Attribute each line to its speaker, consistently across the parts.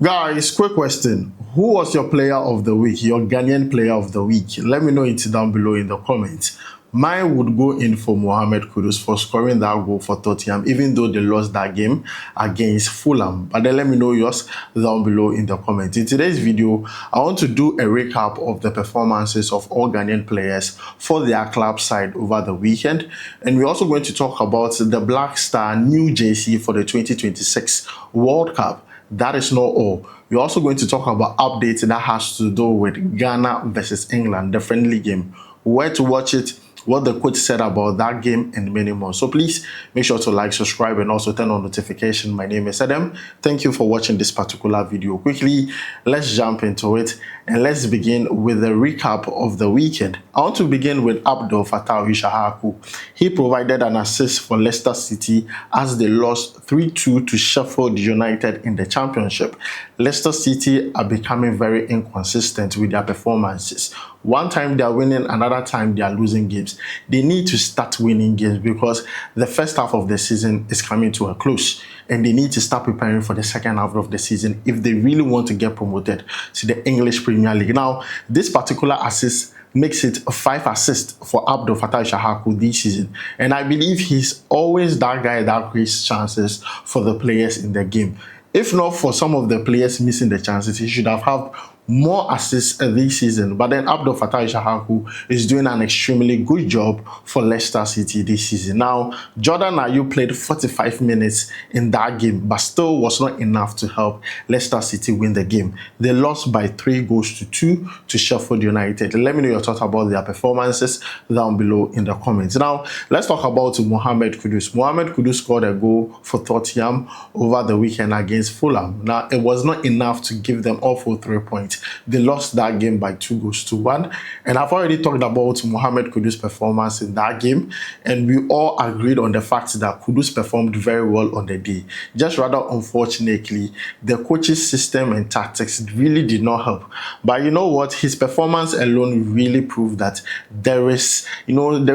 Speaker 1: Guys, quick question. Who was your player of the week, your Ghanaian player of the week? Let me know it down below in the comments. Mine would go in for Mohammed Kudus for scoring that goal for Tottenham, even though they lost that game against Fulham. But then let me know yours down below in the comments. In today's video, I want to do a recap of the performances of all Ghanaian players for their club side over the weekend. And we're also going to talk about the Black Star new jersey for the 2026 World Cup. That is not all. We're also going to talk about updates that has to do with Ghana versus England, the friendly game, where to watch it, what the coach said about that game, and many more. So please make sure to like, subscribe, and also turn on notification. My name is Adam. Thank you for watching this particular video. Quickly, let's jump into it and let's begin with the recap of the weekend. I want to begin with fatawu issahaku. He provided an assist for Leicester City as they lost 3-2 to Sheffield United in the championship. Leicester City are becoming very inconsistent with their performances. One time they are winning, another time they are losing games. They need to start winning games because the first half of the season is coming to a close and they need to start preparing for the second half of the season if they really want to get promoted to the English Premier League. Now, this particular assist makes it 5 assists for fatawu issahaku this season, and I believe he's always that guy that creates chances for the players in the game. If not for some of the players missing the chances, he should have had more assists this season. But then fatawu issahaku is doing an extremely good job for Leicester City this season. Now, Jordan Ayew played 45 minutes in that game, but still was not enough to help Leicester City win the game. They lost by 3-2 to Sheffield United. Let me know your thoughts about their performances down below in the comments. Now, let's talk about Mohammed Kudus. Mohammed Kudus scored a goal for Tottenham over the weekend against Fulham. Now, it was not enough to give them all for 3 points. They lost that game by 2-1. And I've already talked about Mohammed Kudus' performance in that game, and we all agreed on the fact that Kudus performed very well on the day. Just rather unfortunately, the coach's system and tactics really did not help. But you know what? His performance alone really proved that there is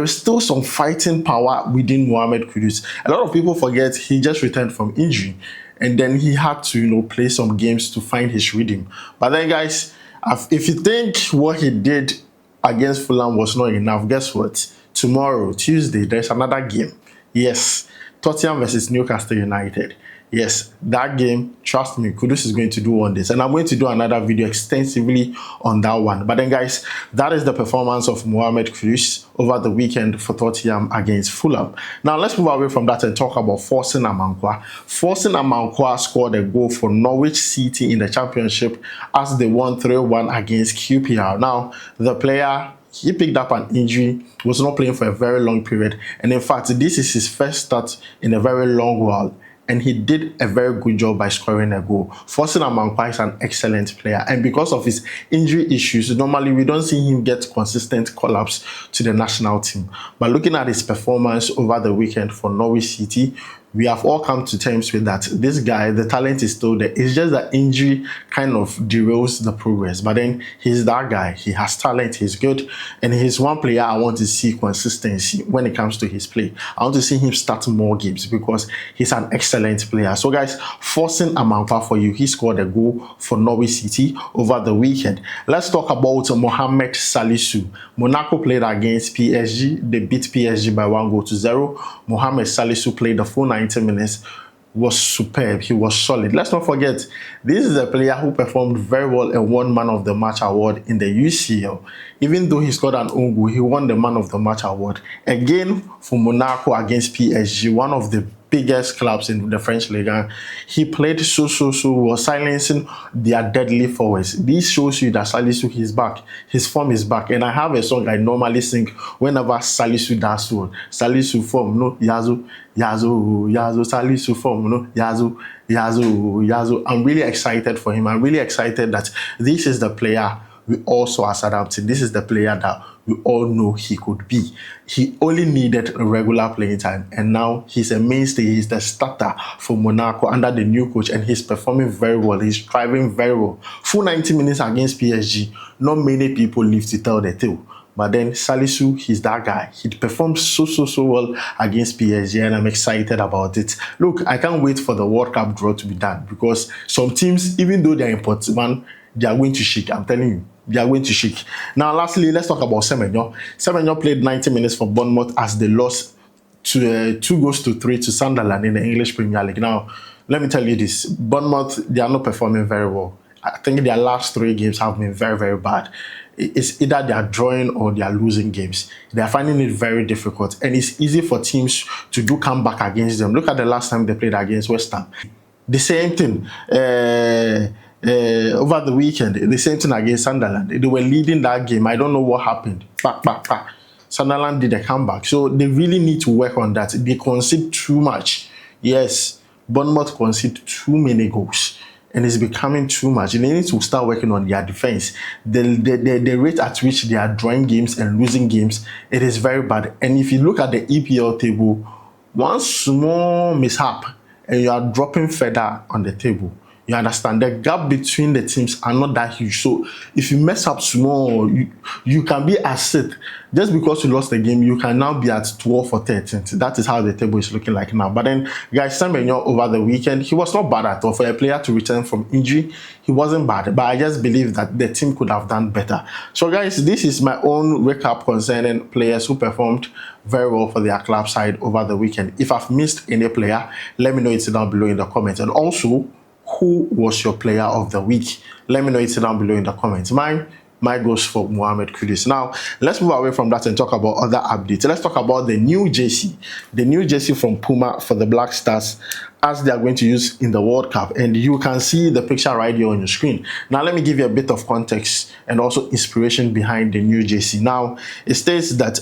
Speaker 1: still some fighting power within Mohammed Kudus. A lot of people forget he just returned from injury, and then he had to, play some games to find his rhythm. But then, guys, if you think what he did against Fulham was not enough, guess what? Tomorrow, Tuesday, there's another game. Yes, Tottenham versus Newcastle United. Yes, that game, trust me, Kudus is going to do on this. And I'm going to do another video extensively on that one. But then, guys, that is the performance of Mohammed Kudus over the weekend for Tottenham against Fulham. Now, let's move away from that and talk about Forson Amankwa. Forson Amankwa scored a goal for Norwich City in the championship as they won 3-1 against QPR. Now, the player, he picked up an injury, was not playing for a very long period. And in fact, this is his first start in a very long while. And he did a very good job by scoring a goal. Forson Amankwa is an excellent player. And because of his injury issues, normally we don't see him get consistent call-ups to the national team. But looking at his performance over the weekend for Norwich City, we have all come to terms with that. This guy, the talent is still there. It's just that injury kind of derails the progress. But then he's that guy. He has talent. He's good. And he's one player I want to see consistency when it comes to his play. I want to see him start more games because he's an excellent player. So guys, Forson Amankwa for you. He scored a goal for Norwich City over the weekend. Let's talk about Mohammed Salisu. Monaco played against PSG. They beat PSG by 1-0. Mohammed Salisu played the full 90 minutes, was superb. He was solid. Let's not forget, this is a player who performed very well and won Man of the Match award in the UCL. Even though he scored an own goal, he won the Man of the Match award. Again, for Monaco against PSG, one of the biggest clubs in the French Ligue. He played so was silencing their deadly forwards. This shows you that Salisu is back. His form is back. And I have a song I normally sing whenever Salisu does well. Salisu form, no, Yazo, Salisu form, no, Yazo. I'm really excited for him. I'm really excited that this is the player we also are adapting. This is the player that we all know he could be. He only needed a regular playing time, and now he's a mainstay. He's the starter for Monaco under the new coach, and he's performing very well. He's thriving very well. Full 90 minutes against PSG. Not many people live to tell the tale. But then Salisu, he's that guy. He performed so well against PSG, and I'm excited about it. Look, I can't wait for the World Cup draw to be done, because some teams, even though they're in Portugal, they are going to shake. I'm telling you, they are going to shake. Now, lastly, let's talk about Semenyo. Semenyo played 90 minutes for Bournemouth as they lost to 2-3 to Sunderland in the English Premier League. Now, let me tell you this: Bournemouth, they are not performing very well. I think their last 3 games have been very bad. It's either they are drawing or they are losing games. They are finding it very difficult, and it's easy for teams to do comeback against them. Look at the last time they played against West Ham. The same thing over the weekend. The same thing against Sunderland. They were leading that game. I don't know what happened. Sunderland did a comeback. So they really need to work on that. They concede too much. Yes, Bournemouth concede too many goals, and it's becoming too much. And they need to start working on their defense. The rate at which they are drawing games and losing games, it is very bad. And if you look at the EPL table, one small mishap and you are dropping further on the table. You understand? The gap between the teams are not that huge. So if you mess up small, you can be at 6th. Just because you lost the game, you can now be at 12th or 13th. That is how the table is looking like now. But then, guys, Semenyo over the weekend, he was not bad at all. For a player to return from injury, he wasn't bad. But I just believe that the team could have done better. So, guys, this is my own recap concerning players who performed very well for their club side over the weekend. If I've missed any player, let me know it down below in the comments. And also, who was your player of the week? Let me know it down below in the comments. Mine goes for Mohammed Kudus. Now, let's move away from that and talk about other updates. Let's talk about the new jersey. The new jersey from Puma for the Black Stars, as they are going to use in the World Cup. And you can see the picture right here on your screen. Now, let me give you a bit of context and also inspiration behind the new jersey. Now, it states that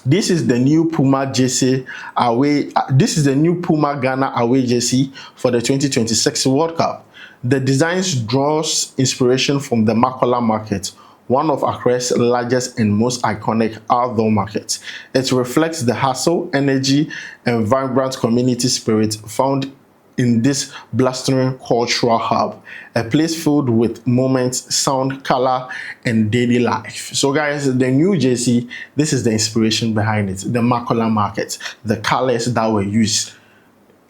Speaker 1: this is the new Puma jersey away. This is the new Puma Ghana away jersey for the 2026 World Cup. The design draws inspiration from the Makola market, one of Accra's largest and most iconic outdoor markets. It reflects the hustle, energy, and vibrant community spirit found in this blustering cultural hub, a place filled with moments, sound, color, and daily life. So guys, the new jersey, this is the inspiration behind it. The Makola market, the colors that were used.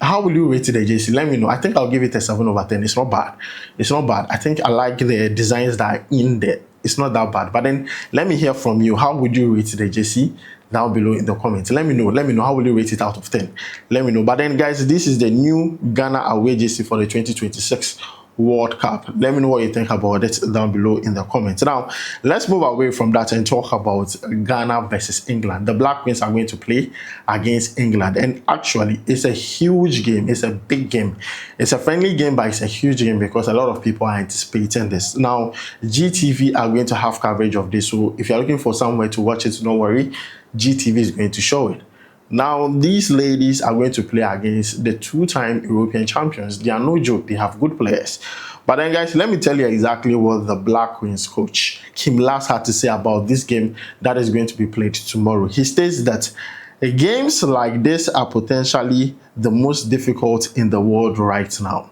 Speaker 1: How will you rate the jersey? Let me know. I think I'll give it a 7/10. It's not bad. It's not bad. I think I like the designs that are in there. It's not that bad. But then let me hear from you. How would you rate the jersey? Down below in the comments. Let me know how will you rate it out of 10. Let me know. But then guys, this is the new Ghana away jersey for the 2026 World Cup. Let me know what you think about it down below in the comments. Now, let's move away from that and talk about Ghana versus England. The Black Queens are going to play against England, and actually it's a huge game. It's a big game. It's a friendly game, but it's a huge game because a lot of people are anticipating this. Now, GTV are going to have coverage of this, so if you're looking for somewhere to watch it, don't worry, GTV is going to show it. Now, these ladies are going to play against the 2-time European champions. They are no joke. They have good players. But then, guys, let me tell you exactly what the Black Queens coach, Kim Lass, had to say about this game that is going to be played tomorrow. He states that games like this are potentially the most difficult in the world right now.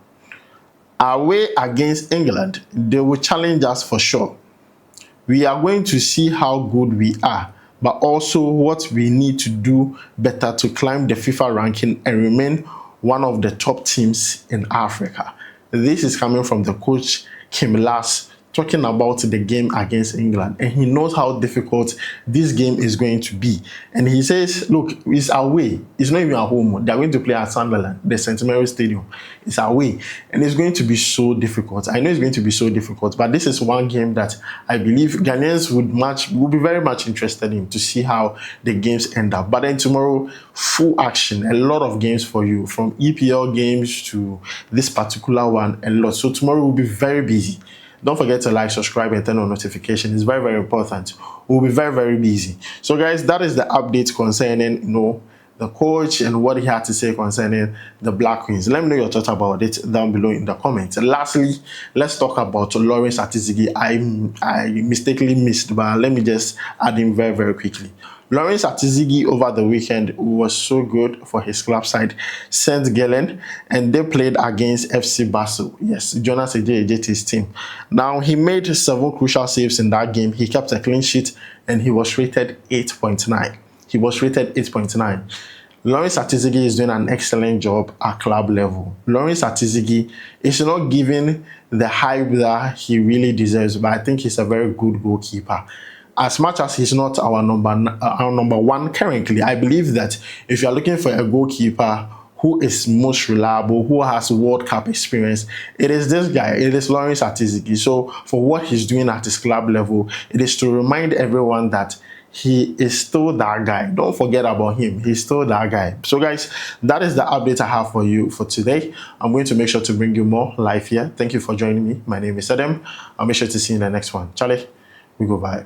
Speaker 1: Away against England, they will challenge us for sure. We are going to see how good we are, but also what we need to do better to climb the FIFA ranking and remain one of the top teams in Africa. This is coming from the coach Kim Lass, talking about the game against England, and he knows how difficult this game is going to be. And he says, look, it's away. It's not even at home. They're going to play at Sunderland, the St. Mary's Stadium. It's away, and it's going to be so difficult. I know it's going to be so difficult, but this is one game that I believe Ghanaians would be very much interested in, to see how the games end up. But then tomorrow, full action, a lot of games for you, from EPL games to this particular one, a lot. So tomorrow will be very busy. Don't forget to like, subscribe, and turn on notifications. It's very important. We'll be very busy. So guys, that is the update concerning the coach and what he had to say concerning the Black Queens. Let me know your thoughts about it down below in the comments. Lastly, let's talk about Lawrence Atizigi. I mistakenly missed, but let me just add in very, very quickly. Lawrence Atizigi over the weekend was so good for his club side, St. Gallen, and they played against FC Basel. Yes, Jonas Ejeti's team. Now, he made 7 crucial saves in that game. He kept a clean sheet, and he was rated 8.9. He was rated 8.9. Lawrence Atizigi is doing an excellent job at club level. Lawrence Atizigi is not given the hype that he really deserves, but I think he's a very good goalkeeper. As much as he's not our number one currently, I believe that if you're looking for a goalkeeper who is most reliable, who has World Cup experience, it is this guy, it is Lawrence Atizigi. So for what he's doing at his club level, it is to remind everyone that he is still that guy. Don't forget about him. He's still that guy. So guys, that is the update I have for you for today. I'm going to make sure to bring you more live here. Thank you for joining me. My name is Adam. I'll make sure to see you in the next one. Charlie, we go bye.